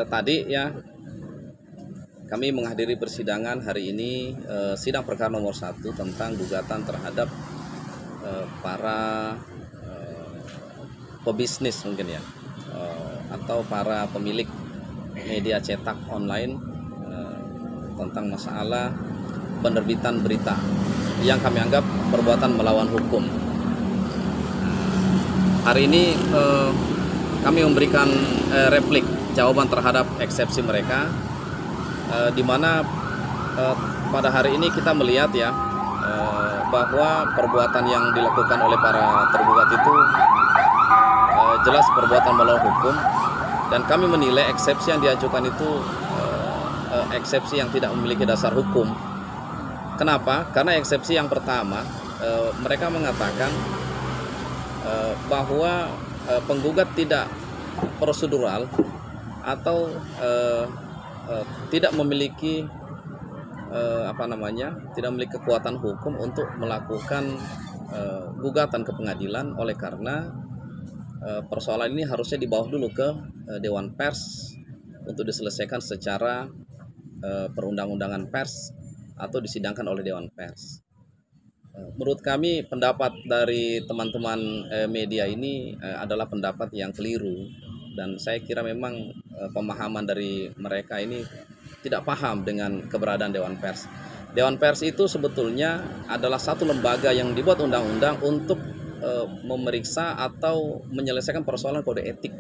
tadi ya kami menghadiri persidangan hari ini, sidang perkara nomor 1 tentang gugatan terhadap para pebisnis mungkin ya, atau para pemilik media cetak online tentang masalah penerbitan berita yang kami anggap perbuatan melawan hukum. Hari ini kami memberikan replik jawaban terhadap eksepsi mereka, di mana pada hari ini kita melihat ya bahwa perbuatan yang dilakukan oleh para tergugat itu jelas perbuatan melawan hukum, dan kami menilai eksepsi yang diajukan itu eksepsi yang tidak memiliki dasar hukum. Kenapa? Karena eksepsi yang pertama, mereka mengatakan bahwa penggugat tidak prosedural atau tidak memiliki tidak memiliki kekuatan hukum untuk melakukan gugatan ke pengadilan, oleh karena persoalan ini harusnya dibawa dulu ke Dewan Pers untuk diselesaikan secara perundang-undangan pers atau disidangkan oleh Dewan Pers. Menurut kami pendapat dari teman-teman media ini adalah pendapat yang keliru, dan saya kira memang pemahaman dari mereka ini tidak paham dengan keberadaan Dewan Pers. Dewan Pers itu sebetulnya adalah satu lembaga yang dibuat undang-undang untuk memeriksa atau menyelesaikan persoalan kode etik.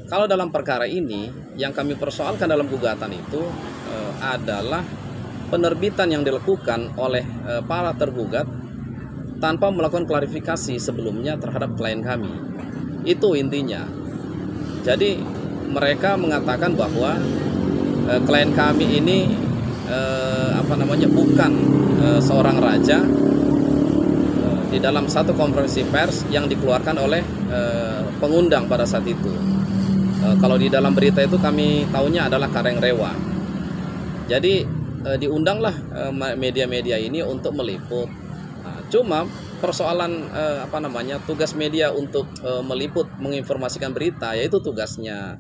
Kalau dalam perkara ini yang kami persoalkan dalam gugatan itu adalah penerbitan yang dilakukan oleh para tergugat tanpa melakukan klarifikasi sebelumnya terhadap klien kami. Itu intinya. Jadi mereka mengatakan bahwa klien kami ini bukan seorang raja di dalam satu konferensi pers yang dikeluarkan oleh pengundang pada saat itu. Kalau di dalam berita itu kami tahunya adalah Kareng Rewa. Jadi diundanglah media-media ini untuk meliput. Cuma persoalan tugas media untuk meliput, menginformasikan berita, yaitu tugasnya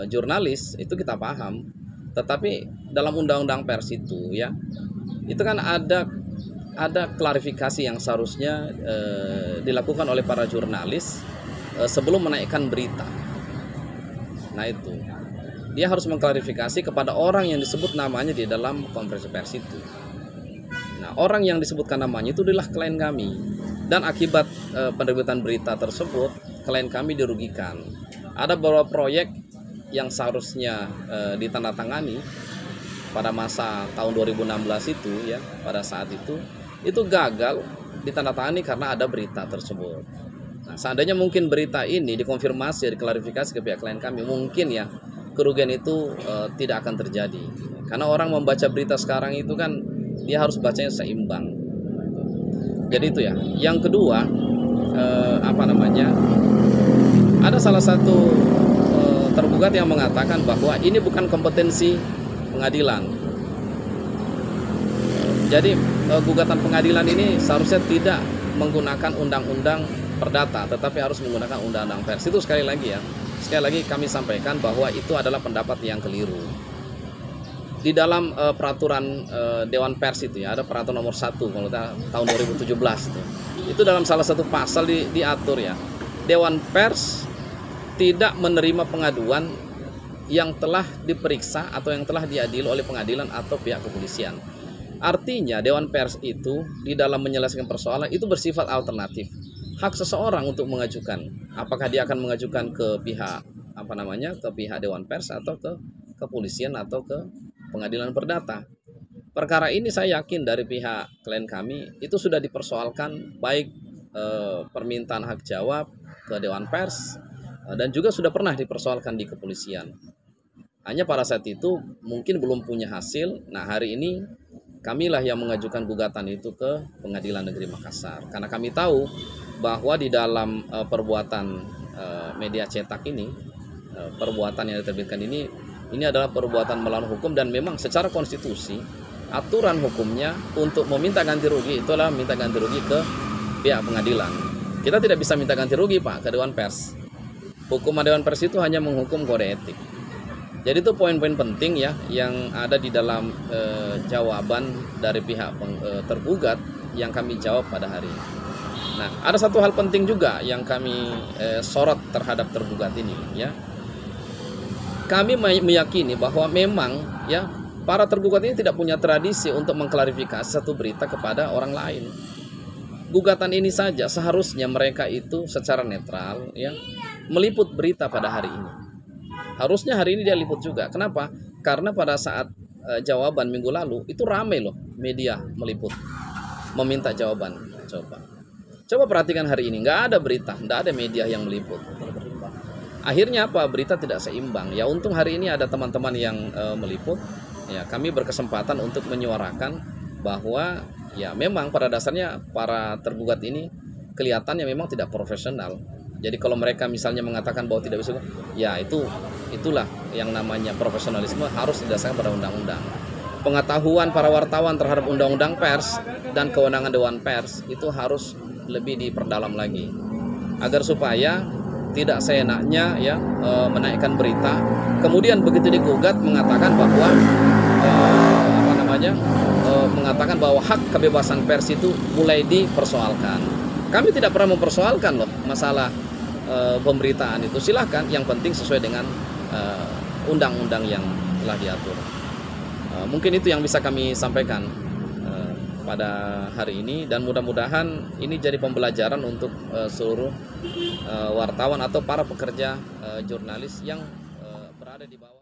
jurnalis, itu kita paham. Tetapi dalam undang-undang pers itu ya, itu kan ada klarifikasi yang seharusnya dilakukan oleh para jurnalis sebelum menaikkan berita. Nah itu, dia harus mengklarifikasi kepada orang yang disebut namanya di dalam konferensi pers itu. Nah, orang yang disebutkan namanya itu adalah klien kami, dan akibat penerbitan berita tersebut klien kami dirugikan. Ada beberapa proyek yang seharusnya ditandatangani pada masa tahun 2016 itu ya, pada saat itu gagal ditandatangani karena ada berita tersebut. Nah, seandainya mungkin berita ini dikonfirmasi, diklarifikasi ke pihak klien kami, mungkin ya kerugian itu tidak akan terjadi. Karena orang membaca berita sekarang itu kan dia harus bacanya seimbang. Jadi itu ya. Yang kedua, ada salah satu tergugat yang mengatakan bahwa ini bukan kompetensi pengadilan. Jadi gugatan pengadilan ini seharusnya tidak menggunakan undang-undang perdata, tetapi harus menggunakan undang-undang pers. Itu sekali lagi kami sampaikan bahwa itu adalah pendapat yang keliru. Di dalam peraturan Dewan Pers itu ya, ada peraturan nomor 1 kalau tahun 2017 itu dalam salah satu pasal diatur ya, Dewan Pers tidak menerima pengaduan yang telah diperiksa atau yang telah diadili oleh pengadilan atau pihak kepolisian. Artinya Dewan Pers itu di dalam menyelesaikan persoalan itu bersifat alternatif. Hak seseorang untuk mengajukan, apakah dia akan mengajukan ke pihak ke pihak Dewan Pers atau ke kepolisian atau ke pengadilan perdata. Perkara ini saya yakin dari pihak klien kami itu sudah dipersoalkan, baik permintaan hak jawab ke Dewan Pers dan juga sudah pernah dipersoalkan di kepolisian. Hanya pada saat itu mungkin belum punya hasil. Nah, hari ini kamilah yang mengajukan gugatan itu ke Pengadilan Negeri Makassar, karena kami tahu bahwa di dalam perbuatan media cetak ini, perbuatan yang diterbitkan ini adalah perbuatan melawan hukum, dan memang secara konstitusi aturan hukumnya untuk meminta ganti rugi itu adalah minta ganti rugi ke pihak pengadilan. Kita tidak bisa minta ganti rugi Pak ke Dewan Pers. Hukuman Dewan Pers itu hanya menghukum kode etik. Jadi itu poin-poin penting ya yang ada di dalam jawaban dari pihak tergugat yang kami jawab pada hari ini. Nah, ada satu hal penting juga yang kami sorot terhadap tergugat ini ya. Kami meyakini bahwa memang ya para tergugat ini tidak punya tradisi untuk mengklarifikasi satu berita kepada orang lain. Gugatan ini saja seharusnya mereka itu secara netral ya meliput berita pada hari ini. Harusnya hari ini dia liput juga. Kenapa? Karena pada saat jawaban minggu lalu itu ramai loh media meliput meminta jawaban. Coba perhatikan hari ini, nggak ada berita, nggak ada media yang meliput. Akhirnya apa? Berita tidak seimbang. Ya untung hari ini ada teman-teman yang meliput. Ya kami berkesempatan untuk menyuarakan bahwa ya memang pada dasarnya para tergugat ini kelihatannya memang tidak profesional. Jadi kalau mereka misalnya mengatakan bahwa tidak bisa, ya itulah yang namanya profesionalisme harus didasarkan pada undang-undang. Pengetahuan para wartawan terhadap undang-undang pers dan kewenangan Dewan Pers itu harus lebih diperdalam lagi agar supaya tidak seenaknya ya menaikkan berita kemudian begitu digugat mengatakan bahwa mengatakan bahwa hak kebebasan pers itu mulai dipersoalkan. Kami tidak pernah mempersoalkan loh masalah pemberitaan itu. Silahkan, yang penting sesuai dengan undang-undang yang telah diatur. Mungkin itu yang bisa kami sampaikan pada hari ini, dan mudah-mudahan ini jadi pembelajaran untuk seluruh wartawan atau para pekerja jurnalis yang berada di bawah